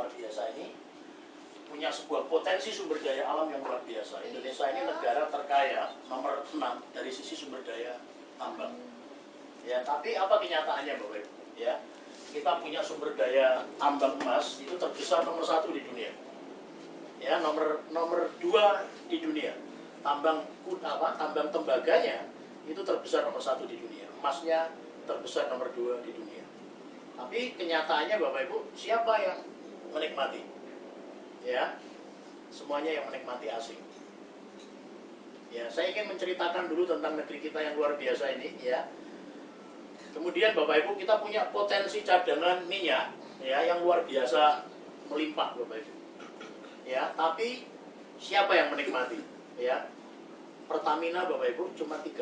luar biasa ini punya sebuah potensi sumber daya alam yang luar biasa. Indonesia ini negara terkaya nomor 6 dari sisi sumber daya tambang. Ya, tapi apa kenyataannya Bapak Ibu? Ya, kita punya sumber daya tambang emas itu terbesar nomor 1 di dunia. Ya, nomor 2 di dunia. Tambang tembaganya itu terbesar nomor 1 di dunia. Emasnya terbesar nomor 2 di dunia. Tapi kenyataannya Bapak Ibu, siapa yang menikmati? Ya, semuanya yang menikmati asing. Ya, saya ingin menceritakan dulu tentang negeri kita yang luar biasa ini, ya. Kemudian Bapak Ibu, kita punya potensi cadangan minyak, ya, yang luar biasa melimpah Bapak Ibu. Ya, tapi siapa yang menikmati? Ya, Pertamina Bapak Ibu cuma 35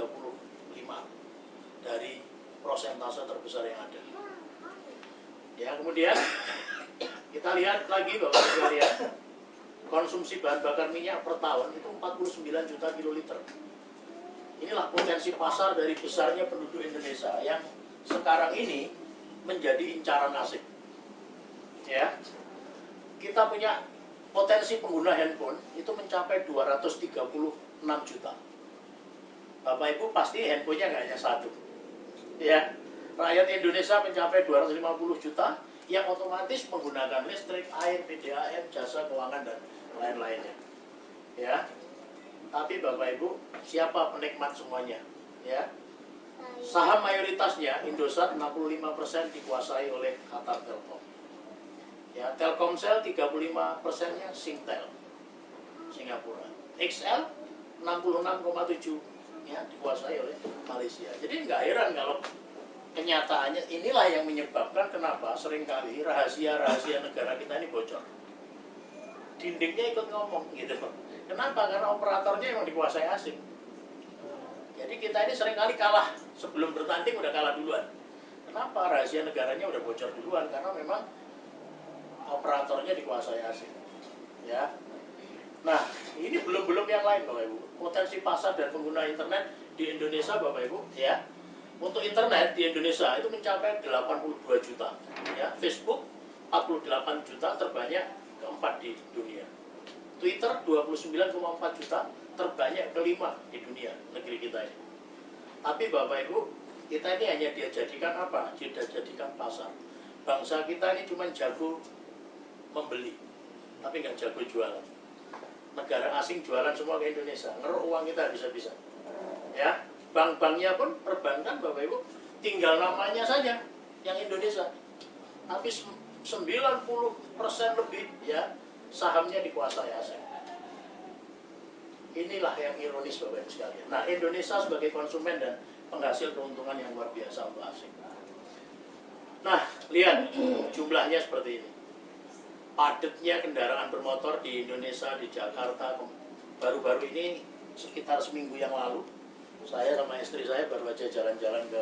dari prosentase terbesar yang ada. Ya, kemudian kita lihat lagi Bapak Ibu sekalian, konsumsi bahan bakar minyak per tahun itu 49 juta kiloliter. Inilah potensi pasar dari besarnya penduduk Indonesia yang sekarang ini menjadi incaran asing. Ya, kita punya potensi pengguna handphone itu mencapai 236 juta. Bapak Ibu pasti handphonenya nggak hanya satu. Ya, rakyat Indonesia mencapai 250 juta yang otomatis menggunakan listrik, air, PDAM, jasa keuangan dan lain-lainnya. Ya, tapi Bapak Ibu, siapa penikmat semuanya? Ya, saham mayoritasnya Indosat 65% dikuasai oleh Qatar Telkom. Ya, Telkomsel 35%-nya Singtel, Singapura. XL 66,7 ya dikuasai oleh Malaysia. Jadi nggak heran kalau kenyataannya inilah yang menyebabkan kenapa seringkali rahasia-rahasia negara kita ini bocor. Dindingnya ikut ngomong gitu. Kenapa? Karena operatornya memang dikuasai asing. Jadi kita ini seringkali kalah sebelum bertanding udah kalah duluan. Kenapa? Rahasia negaranya udah bocor duluan karena memang operatornya dikuasai asing. Ya. Nah, ini belum yang lain Bapak Ibu. Potensi pasar dan pengguna internet di Indonesia Bapak Ibu, ya. Untuk internet di Indonesia itu mencapai 82 juta. Ya, Facebook 48 juta, terbanyak keempat di dunia. Twitter 29,4 juta, terbanyak kelima di dunia negeri kita ini. Tapi Bapak Ibu, kita ini hanya dia jadikan apa? Dia jadikan pasar. Bangsa kita ini cuma jago membeli, tapi nggak jago jualan. Negara asing jualan semua ke Indonesia, ngeruk uang kita bisa-bisa. Ya, bank-banknya pun perbankan Bapak Ibu, tinggal namanya saja yang Indonesia. Tapi 90% lebih ya sahamnya dikuasai asing. Inilah yang ironis Bapak Ibu sekalian. Nah, Indonesia sebagai konsumen dan penghasil keuntungan yang luar biasa untuk asing. Nah, lihat jumlahnya seperti ini. Padatnya kendaraan bermotor di Indonesia, di Jakarta, baru-baru ini sekitar seminggu yang lalu, saya sama istri saya baru aja jalan-jalan ke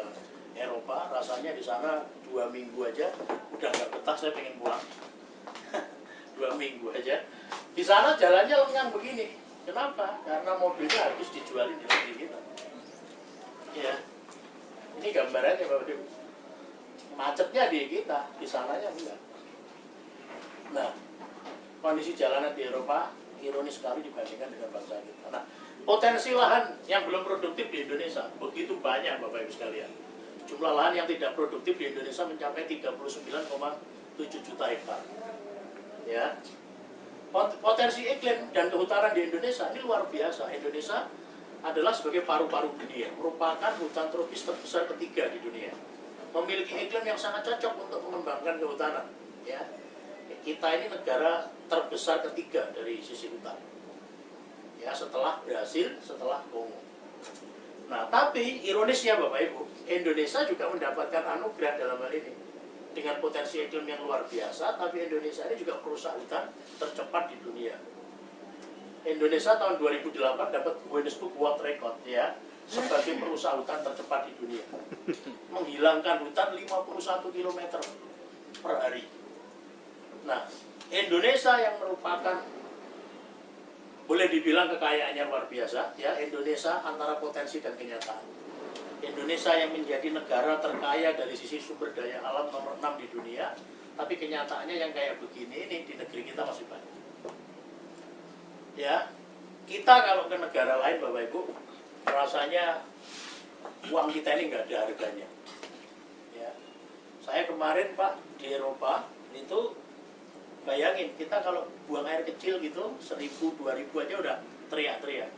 Eropa. Rasanya di sana 2 minggu aja udah nggak betah, saya pengen pulang. 2 minggu aja. Di sana jalannya lengang begini. Kenapa? Karena mobilnya habis dijualin di negeri kita. Ya, ini gambarannya Bapak Ibu. Macetnya di kita, di sananya enggak. Nah, kondisi jalanan di Eropa ironis sekali dibandingkan dengan bangsa kita. Nah, potensi lahan yang belum produktif di Indonesia begitu banyak Bapak Ibu sekalian. Jumlah lahan yang tidak produktif di Indonesia mencapai 39,7 juta hektar. Ya. Potensi iklim dan kehutanan di Indonesia ini luar biasa. Indonesia adalah sebagai paru-paru dunia, merupakan hutan tropis terbesar ketiga di dunia. Memiliki iklim yang sangat cocok untuk mengembangkan kehutanan. Ya. Kita ini negara terbesar ketiga dari sisi hutan. Ya, setelah Brasil, setelah Kongo. Nah, tapi ironisnya Bapak Ibu, Indonesia juga mendapatkan anugerah dalam hal ini. Dengan potensi iklim yang luar biasa, tapi Indonesia ini juga perusahaan hutan tercepat di dunia. Indonesia tahun 2008 dapat Guinness Book World Record ya, sebagai perusahaan hutan tercepat di dunia. Menghilangkan hutan 51 km per hari. Nah, Indonesia yang merupakan boleh dibilang kekayaannya luar biasa, ya. Indonesia antara potensi dan kenyataan. Indonesia yang menjadi negara terkaya dari sisi sumber daya alam nomor 6 di dunia, Tapi kenyataannya yang kayak begini ini di negeri kita masih banyak. Ya, kita kalau ke negara lain Bapak Ibu, rasanya uang kita ini nggak ada harganya. Ya, saya kemarin Pak di Eropa itu bayangin kita kalau buang air kecil gitu 1.000 2.000 aja udah teriak-teriak.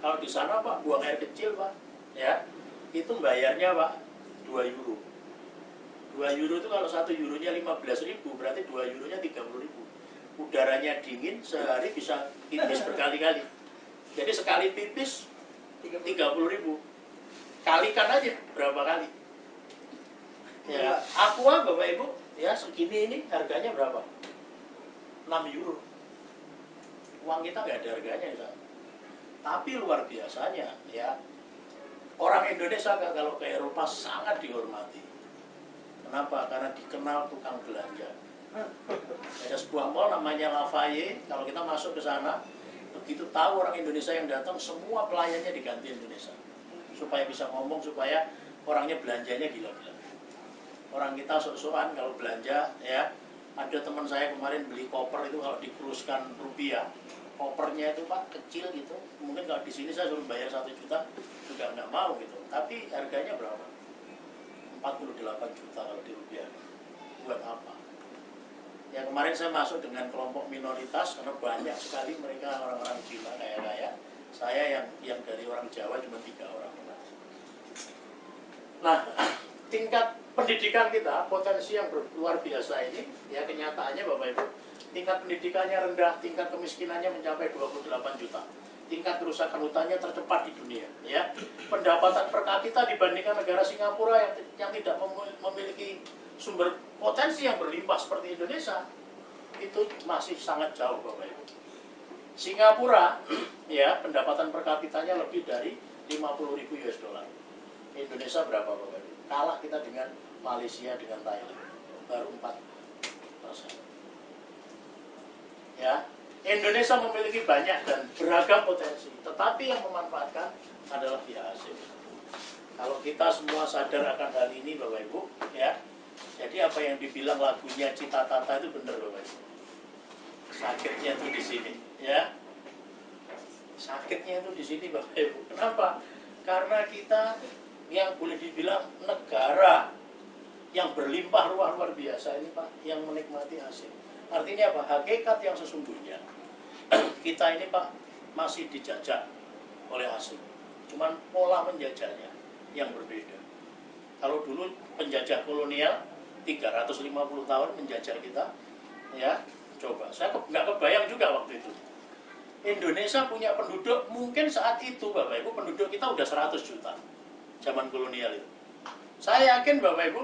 Kalau di sana Pak buang air kecil Pak, ya itu bayarnya Pak 2 euro. 2 euro itu kalau 1 euronya 15.000 berarti 2 euronya 30.000. Udaranya dingin sehari bisa pipis berkali-kali. Jadi sekali pipis 30.000. Kalikan aja berapa kali. Ya, aqua Bapak Ibu ya segini ini harganya berapa? 6 euro. Uang kita nggak ada harganya ya. Tapi luar biasanya ya orang Indonesia kalau ke Eropa sangat dihormati. Kenapa? Karena dikenal tukang belanja. Ada sebuah mall namanya Lafayette. Kalau kita masuk ke sana, begitu tahu orang Indonesia yang datang, semua pelayannya diganti Indonesia. Supaya bisa ngomong, supaya orangnya belanjanya gila-gila. Orang kita sok-sokan kalau belanja, ya. Ada teman saya kemarin beli koper itu kalau dikuruskan rupiah, kopernya itu Pak kecil gitu. Mungkin kalau di sini saya suruh bayar 1 juta juga nggak mau gitu. Tapi harganya berapa? 48 juta kalau di rupiah. Buat apa? Ya kemarin saya masuk dengan kelompok minoritas karena banyak sekali mereka orang-orang Cina kaya-kaya. Saya yang dari orang Jawa cuma 3 orang. Nah, tingkat pendidikan kita, potensi yang luar biasa ini, ya kenyataannya Bapak Ibu, tingkat pendidikannya rendah, tingkat kemiskinannya mencapai 28 juta. Tingkat kerusakan hutannya tercepat di dunia, ya. Pendapatan per kapita dibandingkan negara Singapura yang tidak memiliki sumber potensi yang berlimpah seperti Indonesia, itu masih sangat jauh Bapak Ibu. Singapura, ya, pendapatan per kapitanya lebih dari 50.000 US dollar. Indonesia berapa Bapak Ibu? Kalah kita dengan Malaysia, dengan Thailand, baru 4%. Ya, Indonesia memiliki banyak dan beragam potensi, tetapi yang memanfaatkan adalah pihak asing. Kalau kita semua sadar akan hal ini, Bapak Ibu, ya, jadi apa yang dibilang lagunya Cita Tata itu benar, Bapak Ibu. Sakitnya itu di sini, ya. Sakitnya itu di sini, Bapak Ibu. Kenapa? Karena kita yang boleh dibilang negara yang berlimpah ruah luar biasa ini Pak, yang menikmati asing. Artinya apa? Hakikat yang sesungguhnya kita ini Pak masih dijajah oleh asing. Cuman pola menjajahnya yang berbeda. Kalau dulu penjajah kolonial 350 tahun menjajah kita, ya coba. Saya nggak kebayang juga waktu itu. Indonesia punya penduduk mungkin saat itu Bapak Ibu penduduk kita udah 100 juta zaman kolonial itu. Saya yakin Bapak Ibu,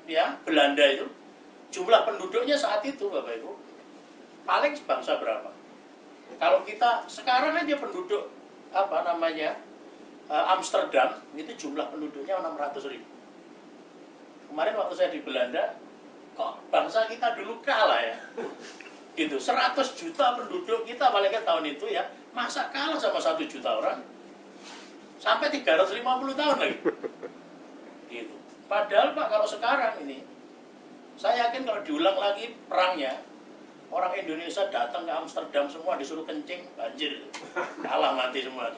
ya Belanda itu jumlah penduduknya saat itu Bapak Ibu paling bangsa berapa? Kalau kita sekarang aja penduduk apa namanya Amsterdam itu jumlah penduduknya 600.000. Kemarin waktu saya di Belanda, kok bangsa kita dulu kalah ya? Gitu, 100 juta penduduk kita paling kan tahun itu ya, masa kalah sama 1 juta orang? Sampai 350 tahun lagi. Gitu. Padahal Pak kalau sekarang ini, saya yakin kalau diulang lagi perangnya, orang Indonesia datang ke Amsterdam semua disuruh kencing, banjir. Kalah mati semua.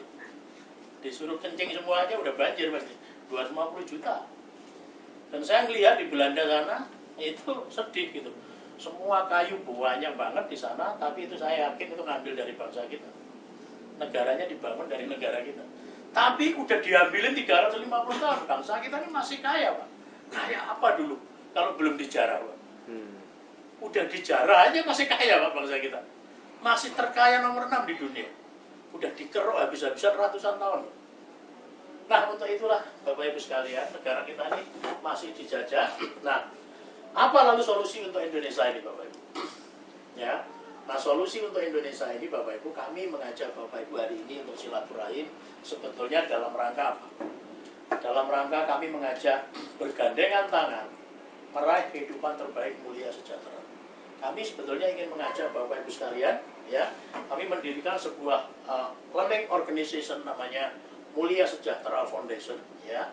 Disuruh kencing semua aja udah banjir pasti. 250 juta. Dan saya ngelihat di Belanda sana, itu sedih gitu. Semua kayu banyak banget di sana, tapi itu saya yakin itu ngambil dari bangsa kita. Negaranya dibangun dari negara kita. Tapi udah diambilin 350 tahun. Bangsa kita ini masih kaya Pak. Kaya apa dulu? Kalau belum dijarah Pak. Udah dijarah aja masih kaya Pak bangsa kita. Masih terkaya nomor 6 di dunia. Udah dikeruk habis-habisan ratusan tahun. Nah untuk itulah Bapak Ibu sekalian, negara kita ini masih dijajah. Nah, apa lalu solusi untuk Indonesia ini Bapak Ibu? Ya, nah solusi untuk Indonesia ini Bapak Ibu, kami mengajak Bapak Ibu hari ini untuk silaturahim sebetulnya dalam rangka apa? Dalam rangka kami mengajak bergandengan tangan meraih kehidupan terbaik mulia sejahtera. Kami sebetulnya ingin mengajak Bapak Ibu sekalian, ya, kami mendirikan sebuah learning organization namanya Mulia Sejahtera Foundation, ya.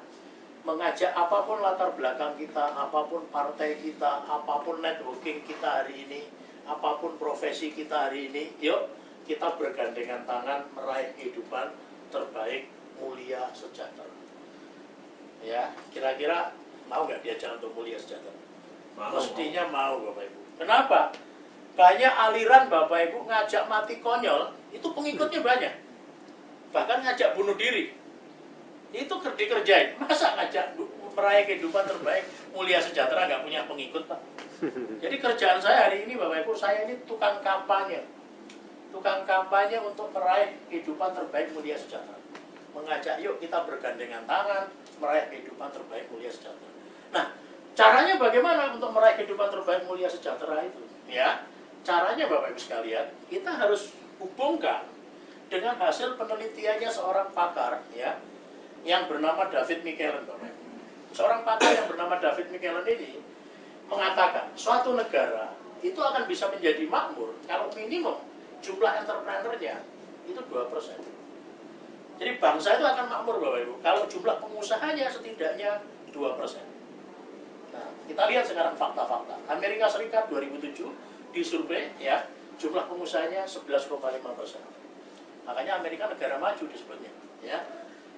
mengajak apapun latar belakang kita, apapun partai kita, apapun networking kita hari ini, apapun profesi kita hari ini, yuk kita bergandengan tangan meraih kehidupan terbaik, mulia, sejahtera. Ya, kira-kira mau nggak diajak untuk mulia sejahtera? Mestinya mau, Bapak Ibu. Kenapa? Banyak aliran Bapak Ibu ngajak mati konyol, itu pengikutnya banyak. Bahkan ngajak bunuh diri. Itu dikerjain. Masa ngajak meraih kehidupan terbaik, mulia sejahtera nggak punya pengikut, Pak? Jadi kerjaan saya hari ini, Bapak Ibu, saya ini tukang kampanye. Tukang kampanye untuk meraih kehidupan terbaik, mulia sejahtera. Mengajak, yuk kita bergandengan tangan, meraih kehidupan terbaik, mulia sejahtera. Nah, caranya bagaimana untuk meraih kehidupan terbaik, mulia sejahtera itu? Ya, caranya Bapak Ibu sekalian, kita harus hubungkan dengan hasil penelitiannya seorang pakar, ya, yang bernama David McKellen, Bapak Ibu. Seorang pakar yang bernama David McKellen ini mengatakan suatu negara itu akan bisa menjadi makmur kalau minimum jumlah entrepreneurnya itu 2%. Jadi bangsa itu akan makmur, Bapak Ibu, kalau jumlah pengusahanya setidaknya 2%. Nah, kita lihat sekarang fakta-fakta. Amerika Serikat 2007 disurvei, ya, jumlah pengusahanya 11,5%. Makanya Amerika negara maju disebutnya, ya.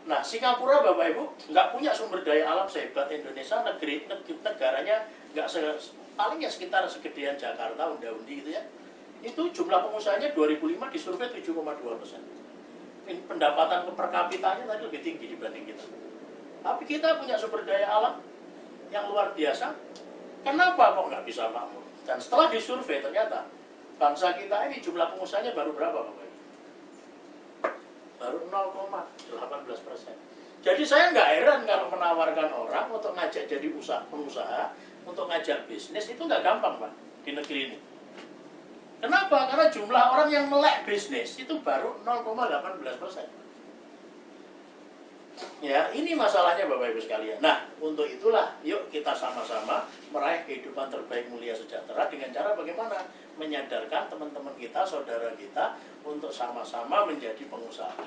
Nah, Singapura, Bapak Ibu, nggak punya sumber daya alam sehebat Indonesia, negaranya nggak palingnya sekitar segedean Jakarta, undi-undi gitu ya. Itu jumlah pengusahanya 2005 disurvei 7,2%. Pendapatan per kapitanya tadi lebih tinggi dibanding kita. Tapi kita punya sumber daya alam yang luar biasa. Kenapa kok nggak bisa makmur? Dan setelah disurvei ternyata bangsa kita ini jumlah pengusahanya baru berapa, Bapak Ibu? Baru 0,18%. Jadi saya nggak heran kalau menawarkan orang untuk ngajak jadi pengusaha, untuk ngajak bisnis itu nggak gampang, Pak, di negeri ini. Kenapa? Karena jumlah orang yang melek bisnis itu baru 0,18%. Ya, ini masalahnya Bapak Ibu sekalian. Nah, untuk itulah yuk kita sama-sama meraih kehidupan terbaik, mulia sejahtera dengan cara bagaimana? Menyadarkan teman-teman kita, saudara kita untuk sama-sama menjadi pengusaha.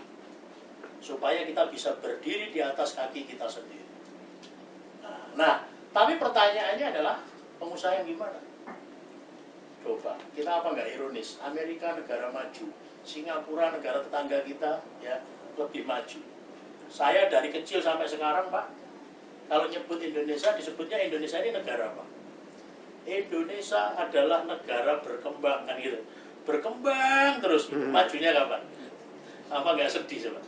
Supaya kita bisa berdiri di atas kaki kita sendiri. Nah, tapi pertanyaannya adalah pengusaha yang gimana? Coba, kita apa nggak ironis? Amerika negara maju, Singapura negara tetangga kita ya lebih maju. Saya dari kecil sampai sekarang, Pak, kalau nyebut Indonesia, disebutnya Indonesia ini negara apa? Indonesia adalah negara berkembang, kan gitu. Berkembang terus, majunya kapan? Apa nggak sedih, coba?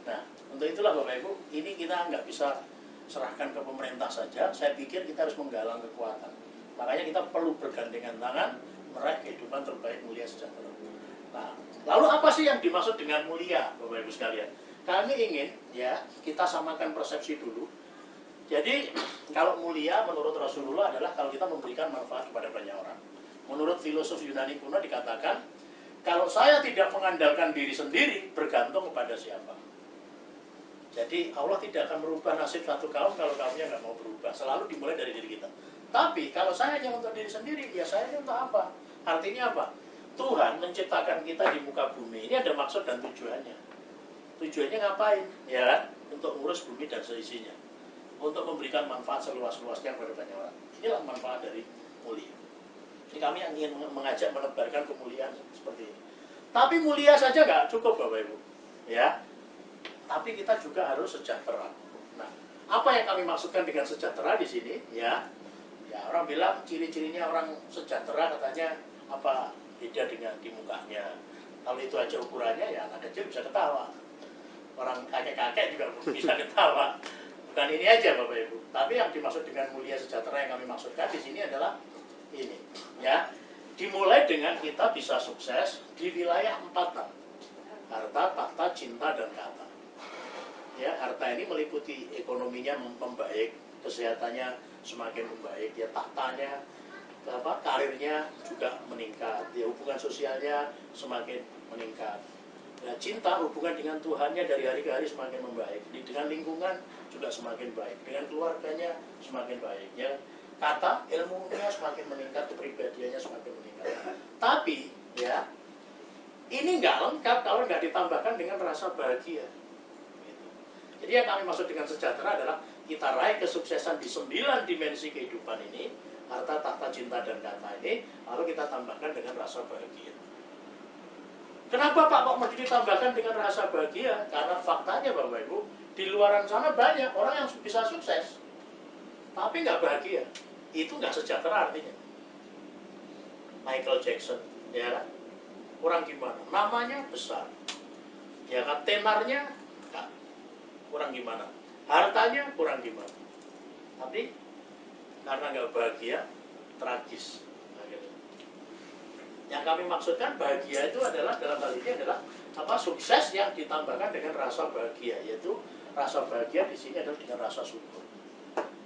Nah, untuk itulah Bapak Ibu, ini kita nggak bisa serahkan ke pemerintah saja. Saya pikir kita harus menggalang kekuatan. Makanya kita perlu bergandengan tangan meraih kehidupan terbaik, mulia sejahtera. Nah, lalu apa sih yang dimaksud dengan mulia, Bapak Ibu sekalian? Kami ingin ya kita samakan persepsi dulu. Jadi kalau mulia menurut Rasulullah adalah kalau kita memberikan manfaat kepada banyak orang. Menurut filosof Yunani kuno dikatakan kalau saya tidak mengandalkan diri sendiri, bergantung kepada siapa. Jadi Allah tidak akan merubah nasib satu kaum kalau kaumnya nggak mau berubah. Selalu dimulai dari diri kita. Tapi kalau saya hanya untuk diri sendiri, ya saya ini untuk apa? Artinya apa? Tuhan menciptakan kita di muka bumi. Ini ada maksud dan tujuannya. Tujuannya ngapain? Ya kan? Untuk ngurus bumi dan seisinya. Untuk memberikan manfaat seluas-luasnya kepada banyak orang. Inilah manfaat dari mulia. Ini kami yang ingin mengajak menebarkan kemuliaan seperti ini. Tapi mulia saja nggak cukup, Bapak Ibu. Ya. Tapi kita juga harus sejahtera. Nah, apa yang kami maksudkan dengan sejahtera di sini? Ya, orang bilang ciri-cirinya orang sejahtera katanya apa? Beda dengan di mukanya. Kalau itu aja ukurannya, ya anak kecil bisa ketawa. Orang kakek-kakek juga bisa ketawa. Bukan ini aja, Bapak Ibu. Tapi yang dimaksud dengan mulia sejahtera yang kami maksudkan di sini adalah ini. Ya, dimulai dengan kita bisa sukses di wilayah 4 harta, tahta, cinta, dan kata. Ya, harta ini meliputi ekonominya membaik, kesehatannya semakin membaik, ya tahtanya, karirnya juga meningkat, ya hubungan sosialnya semakin meningkat. Ya, cinta hubungan dengan Tuhannya dari hari ke hari semakin membaik, dengan lingkungan juga semakin baik, dengan keluarganya semakin baik. Ya, kata ilmunya semakin meningkat, kepribadiannya semakin meningkat. Tapi ya ini nggak lengkap kalau nggak ditambahkan dengan rasa bahagia. Jadi Jadi yang kami maksud dengan sejahtera adalah kita raih kesuksesan di 9 dimensi kehidupan ini, harta, tahta, cinta, dan kata ini, lalu kita tambahkan dengan rasa bahagia. Kenapa Pak kok mau ditambahkan dengan rasa bahagia? Karena faktanya Bapak Ibu, di luaran sana banyak orang yang bisa sukses, tapi nggak bahagia. Itu nggak sejahtera artinya. Michael Jackson, ya kan? Kurang gimana? Namanya besar, ya kan? Tenarnya kurang gimana? Hartanya kurang gimana? Tapi karena nggak bahagia, tragis. Yang kami maksudkan bahagia itu adalah dalam hal ini adalah sukses yang ditambahkan dengan rasa bahagia, yaitu rasa bahagia di sini adalah dengan rasa syukur.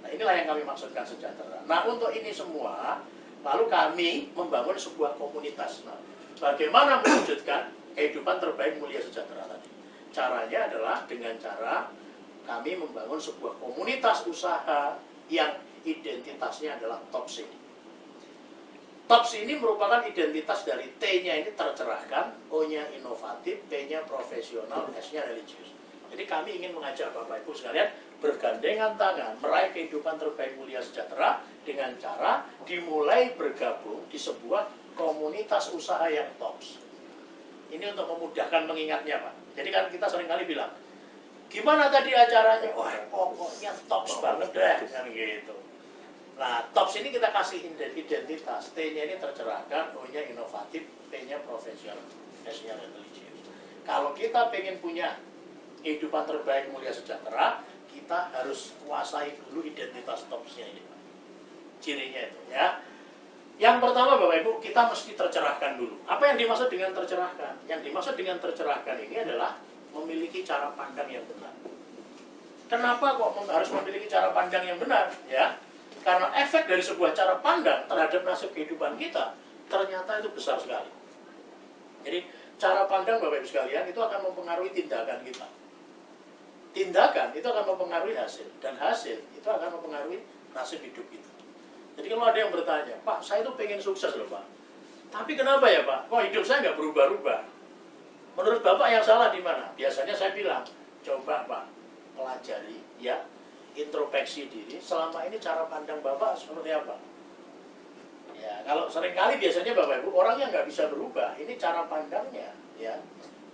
Nah, inilah yang kami maksudkan sejahtera. Nah, untuk ini semua lalu kami membangun sebuah komunitas. Nah, bagaimana mewujudkan kehidupan terbaik mulia sejahtera tadi? Caranya adalah dengan cara kami membangun sebuah komunitas usaha yang identitasnya adalah TOPS ini. TOPS ini merupakan identitas dari T-nya ini tercerahkan, O-nya inovatif, P-nya profesional, S-nya religius. Jadi kami ingin mengajak Bapak Ibu sekalian bergandengan tangan meraih kehidupan terbaik mulia sejahtera dengan cara dimulai bergabung di sebuah komunitas usaha yang TOPS. Ini untuk memudahkan mengingatnya Pak. Jadi kan kita seringkali bilang, gimana tadi acaranya? Wah pokoknya TOPS banget deh, kan gitu. Nah, TOPS ini kita kasih identitas. T-nya ini tercerahkan, O-nya inovatif, P-nya profesional, S-nya religius. Kalau kita pengen punya kehidupan terbaik mulia sejahtera, kita harus kuasai dulu identitas TOPS-nya ini. Cirinya itu ya. Yang pertama Bapak Ibu, kita mesti tercerahkan dulu. Apa yang dimaksud dengan tercerahkan? Yang dimaksud dengan tercerahkan ini adalah memiliki cara pandang yang benar. Kenapa kok harus memiliki cara pandang yang benar? Ya, karena efek dari sebuah cara pandang terhadap nasib kehidupan kita ternyata itu besar sekali. Jadi cara pandang Bapak Ibu sekalian itu akan mempengaruhi tindakan kita. Tindakan itu akan mempengaruhi hasil, dan hasil itu akan mempengaruhi nasib hidup kita. Jadi kalau ada yang bertanya, Pak saya itu pengen sukses loh Pak, tapi kenapa ya Pak, kok hidup saya nggak berubah-ubah? Menurut Bapak yang salah di mana? Biasanya saya bilang, coba Pak pelajari ya, introspeksi diri, selama ini cara pandang Bapak seperti apa? Ya, kalau seringkali biasanya Bapak Ibu, orang yang nggak bisa berubah, ini cara pandangnya, ya,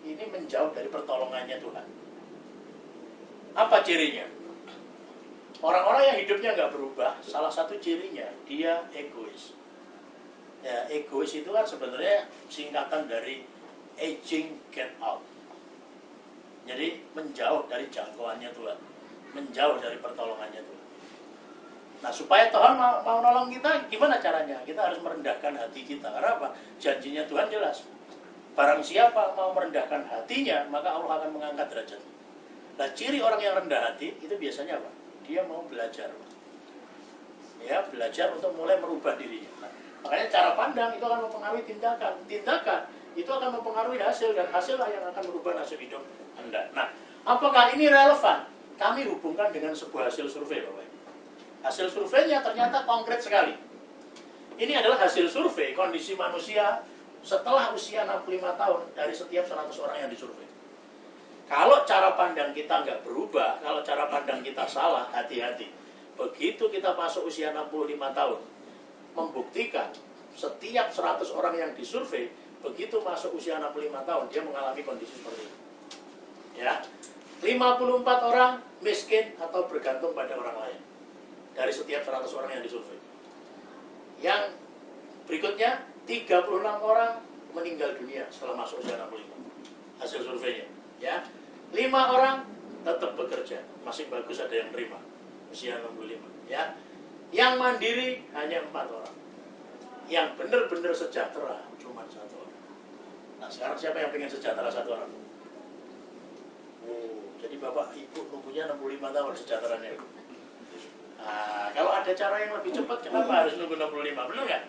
ini menjauh dari pertolongannya Tuhan. Apa cirinya? Orang-orang yang hidupnya nggak berubah, salah satu cirinya, dia egois. Ya, egois itu kan sebenarnya singkatan dari aging get out. Jadi menjauh dari jangkauannya Tuhan, menjauh dari pertolongannya Tuhan. Nah supaya Tuhan mau nolong kita, gimana caranya? Kita harus merendahkan hati kita. Karena apa? Janjinya Tuhan jelas. Barang siapa mau merendahkan hatinya, maka Allah akan mengangkat derajatnya. Nah ciri orang yang rendah hati itu biasanya apa? Dia mau belajar. Ya, belajar untuk mulai merubah dirinya. Nah, makanya cara pandang itu akan mempengaruhi tindakan. Tindakan itu akan mempengaruhi hasil, dan hasillah yang akan merubah nasib hidup Anda. Nah, apakah ini relevan? Kami hubungkan dengan sebuah hasil survei, Bapak. Hasil surveinya ternyata konkret sekali. Ini adalah hasil survei kondisi manusia setelah usia 65 tahun dari setiap 100 orang yang disurvei. Kalau cara pandang kita nggak berubah, kalau cara pandang kita salah, hati-hati. Begitu kita masuk usia 65 tahun, membuktikan setiap 100 orang yang disurvei, begitu masuk usia 65 tahun, dia mengalami kondisi seperti ini. Ya, 54 orang miskin atau bergantung pada orang lain dari setiap 100 orang yang disurvei. Yang berikutnya 36 orang meninggal dunia setelah masuk usia 65. Hasil surveinya, ya. 5 orang tetap bekerja, masih bagus ada yang terima usia 65, ya. Yang mandiri hanya 4 orang. Yang benar-benar sejahtera cuma 1 orang. Nah, sekarang siapa yang pengen sejahtera 1 orang? Oh, jadi Bapak Ibu nunggunya 65 tahun sejahteranya. Nah, kalau ada cara yang lebih cepat, kenapa harus nunggu 65? Benar nggak?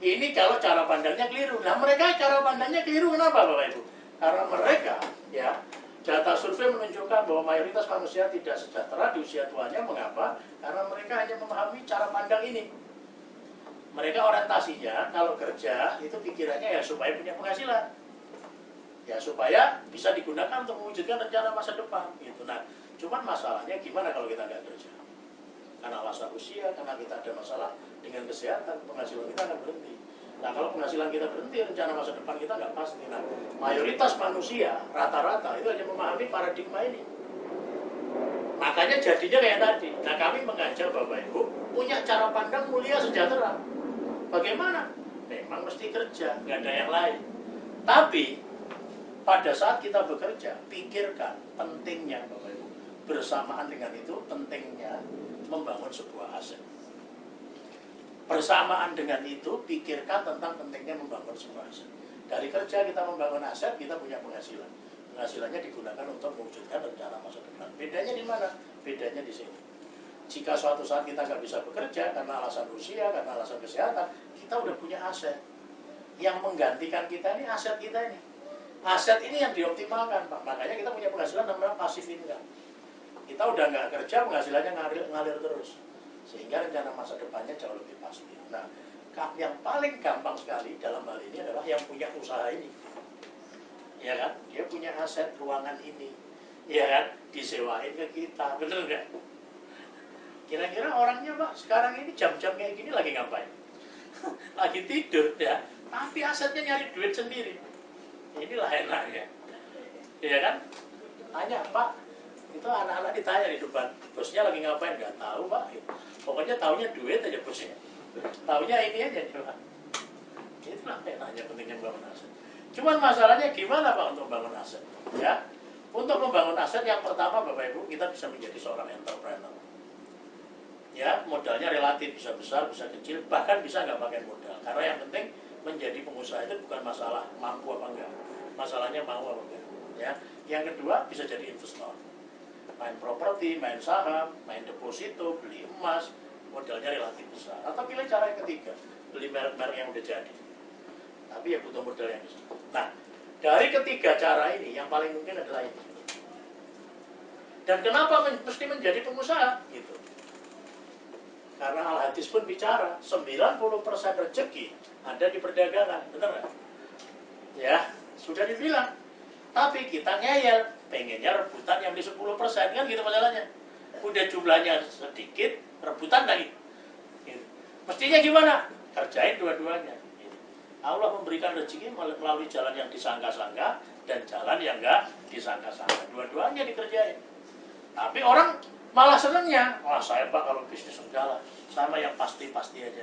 Ini kalau cara pandangnya keliru. Nah, mereka cara pandangnya keliru kenapa, Bapak Ibu? Karena mereka, ya, data survei menunjukkan bahwa mayoritas manusia tidak sejahtera di usia tuanya. Mengapa? Karena mereka hanya memahami cara pandang ini. Mereka orientasinya kalau kerja itu pikirannya ya supaya punya penghasilan, ya supaya bisa digunakan untuk mewujudkan rencana masa depan gitu. Nah, Cuman masalahnya gimana kalau kita nggak kerja? Karena alasan usia, karena kita ada masalah dengan kesehatan, penghasilan kita akan berhenti. Nah kalau penghasilan kita berhenti, rencana masa depan kita nggak pasti. Nah mayoritas manusia rata-rata itu hanya memahami paradigma ini. Makanya jadinya kayak tadi. Nah kami mengajak Bapak Ibu punya cara pandang mulia sejahtera. Bagaimana? Memang mesti kerja, nggak ada yang lain. Tapi pada saat kita bekerja, pikirkan pentingnya Bapak Ibu. Bersamaan dengan itu pentingnya membangun sebuah aset. Bersamaan dengan itu pikirkan tentang pentingnya membangun sebuah aset. Dari kerja kita membangun aset, kita punya penghasilan. Penghasilannya digunakan untuk mewujudkan rencana masa depan. Bedanya di mana? Bedanya di sini. Jika suatu saat kita nggak bisa bekerja karena alasan usia, karena alasan kesehatan, kita udah punya aset. Yang menggantikan kita ini aset kita ini. Aset ini yang dioptimalkan, Pak. Makanya kita punya penghasilan namanya passive income. Kita udah nggak kerja, penghasilannya ngalir terus. Sehingga rencana masa depannya jauh lebih pasti. Nah, yang paling gampang sekali dalam hal ini adalah yang punya usaha ini. Ya kan? Dia punya aset ruangan ini. Ya kan? Disewain ke kita. Bener nggak? Kira-kira orangnya, Pak, sekarang ini jam-jam kayak gini lagi ngapain? Lagi tidur, ya. Tapi asetnya nyari duit sendiri. Inilah enaknya. Ya kan? Tanya, Pak, itu anak-anak ditanya di depan, bosnya lagi ngapain? Nggak tahu, Pak. Pokoknya taunya duit aja bosnya. Taunya ini aja, Pak. Itulah enaknya pentingnya membangun aset. Cuman masalahnya gimana, Pak, untuk membangun aset? Ya, untuk membangun aset yang pertama, Bapak Ibu, kita bisa menjadi seorang entrepreneur. Ya, modalnya relatif, bisa besar, bisa kecil, bahkan bisa nggak pakai modal. Karena yang penting menjadi pengusaha itu bukan masalah mampu apa enggak, masalahnya mau apa enggak. Ya, yang kedua bisa jadi investor, main properti, main saham, main deposito, beli emas, modalnya relatif besar. Atau pilih cara yang ketiga, beli merek-merek yang udah jadi, tapi ya butuh modal yang besar. Nah, dari ketiga cara ini yang paling mungkin adalah ini. Dan kenapa mesti menjadi pengusaha? Gitu. Karena Al-Hadis pun bicara 90% rezeki ada di perdagangan, benar nggak? Ya, sudah dibilang. Tapi kita ngeyel, pengennya rebutan yang di 10%, kan gitu masalahnya. Udah jumlahnya sedikit, rebutan lagi. Gitu. Mestinya gimana? Kerjain dua-duanya. Gitu. Allah memberikan rezeki melalui jalan yang disangka-sangka dan jalan yang nggak disangka-sangka. Dua-duanya dikerjain. Tapi orang malah senengnya, wah saya Pak kalau bisnis enggak lah, sama yang pasti-pasti aja,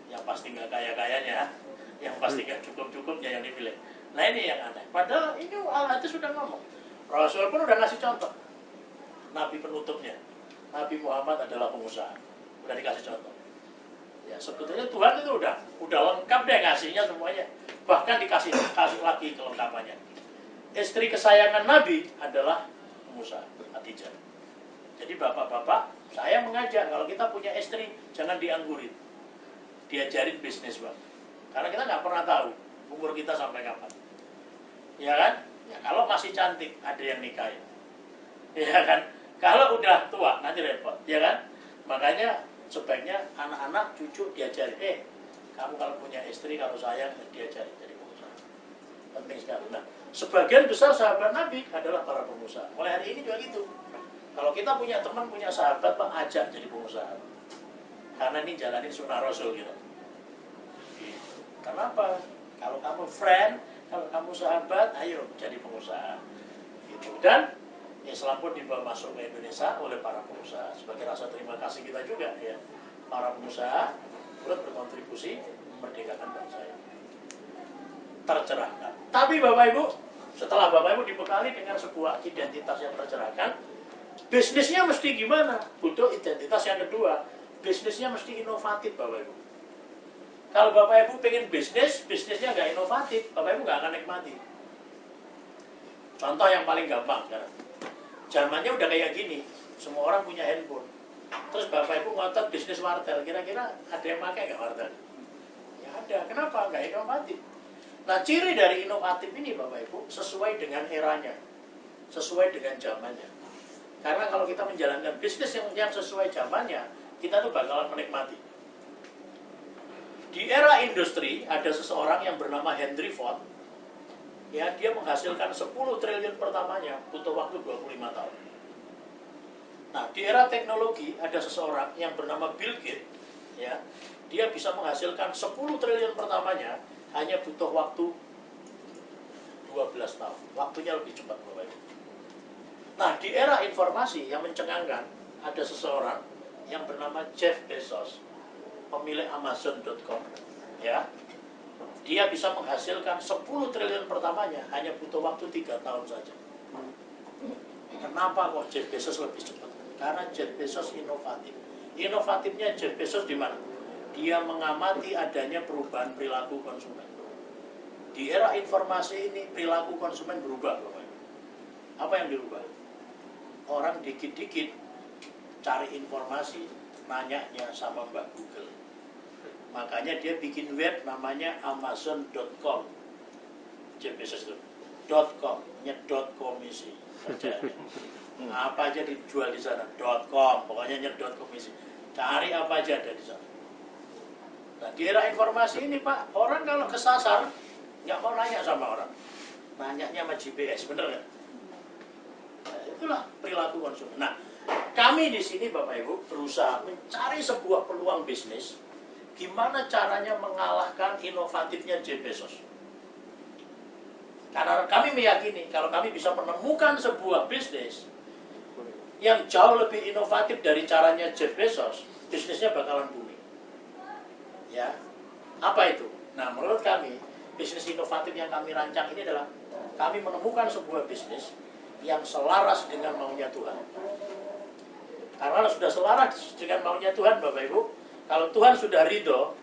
yang pasti nggak kaya-kayanya, yang pasti nggak cukup-cukupnya yang dipilih. Nah ini yang aneh. Padahal ini Al-Hadis sudah ngomong, Rasul pun udah ngasih contoh, Nabi penutupnya, Nabi Muhammad adalah pengusaha, udah dikasih contoh. Ya sebetulnya Tuhan itu udah lengkap deh ngasihnya semuanya, bahkan dikasih lagi kelengkapannya. Istri kesayangan Nabi adalah pengusaha, Khadijah. Jadi bapak-bapak, saya mengajak kalau kita punya istri jangan dianggurin, diajarin bisnis, Bang. Karena kita nggak pernah tahu umur kita sampai kapan. Ya kan? Ya, kalau masih cantik ada yang nikahin. Ya kan? Kalau udah tua nanti repot, ya kan? Makanya sebaiknya anak-anak, cucu diajarin, kamu kalau punya istri kalau sayang diajarin jadi pengusaha. Penting sekali. Nah, sebagian besar sahabat Nabi adalah para pengusaha. Mulai hari ini juga gitu. Kalau kita punya teman, punya sahabat, Pak, ajak jadi pengusaha. Karena ini jalanin sunnah Rasul gitu. Kenapa? Kalau kamu friend, kalau kamu sahabat, ayo jadi pengusaha. Gitu. Dan Islam pun dibawa masuk ke Indonesia oleh para pengusaha. Sebagai rasa terima kasih kita juga ya. Para pengusaha turut berkontribusi memerdekakan bangsa ini. Tercerahkan. Tapi Bapak Ibu, setelah Bapak Ibu dibekali dengan sebuah identitas yang tercerahkan, bisnisnya mesti gimana? Butuh identitas yang kedua. Bisnisnya mesti inovatif, Bapak Ibu. Kalau Bapak Ibu pengen bisnisnya nggak inovatif, Bapak Ibu nggak akan nikmati. Contoh yang paling gampang sekarang. Zamannya udah kayak gini, semua orang punya handphone. Terus Bapak Ibu ngotot bisnis wartel, kira-kira ada yang pakai nggak wartel? Ya ada. Kenapa? Nggak inovatif. Nah, ciri dari inovatif ini Bapak Ibu sesuai dengan eranya, sesuai dengan zamannya. Karena kalau kita menjalankan bisnis yang sesuai zamannya, kita tuh bakalan menikmati. Di era industri ada seseorang yang bernama Henry Ford. Ya, dia menghasilkan 10 triliun pertamanya butuh waktu 25 tahun. Nah, di era teknologi ada seseorang yang bernama Bill Gates, ya, dia bisa menghasilkan 10 triliun pertamanya hanya butuh waktu 12 tahun. Waktunya lebih cepat, Bapak Ibu. Nah, di era informasi yang mencengangkan, ada seseorang yang bernama Jeff Bezos, pemilik Amazon.com, ya. Dia bisa menghasilkan 10 triliun pertamanya hanya butuh waktu 3 tahun saja. Kenapa kok Jeff Bezos lebih cepat? Karena Jeff Bezos inovatif. Inovatifnya Jeff Bezos di mana? Dia mengamati adanya perubahan perilaku konsumen. Di era informasi ini perilaku konsumen berubah, Bapak. Apa yang dirubah? Orang dikit-dikit cari informasi, nanyanya sama Mbak Google. Makanya dia bikin web namanya Amazon.com. Jeff Bezos itu .com, nyedot komisi. Apa aja dijual di sana, .com, pokoknya nyedot komisi. Cari apa aja ada di sana. Nah, di era informasi ini, Pak, orang kalau kesasar nggak mau nanya sama orang, nanyanya sama GPS, bener nggak? Nah, itulah perilaku konsumen. Nah, kami di sini, Bapak Ibu, berusaha mencari sebuah peluang bisnis, gimana caranya mengalahkan inovatifnya Jeff Bezos. Karena kami meyakini kalau kami bisa menemukan sebuah bisnis yang jauh lebih inovatif dari caranya Jeff Bezos, bisnisnya bakalan booming. Ya, apa itu? Nah, menurut kami, bisnis inovatif yang kami rancang ini adalah kami menemukan sebuah bisnis yang selaras dengan maunya Tuhan. Karena sudah selaras dengan maunya Tuhan, Bapak Ibu, kalau Tuhan sudah ridho,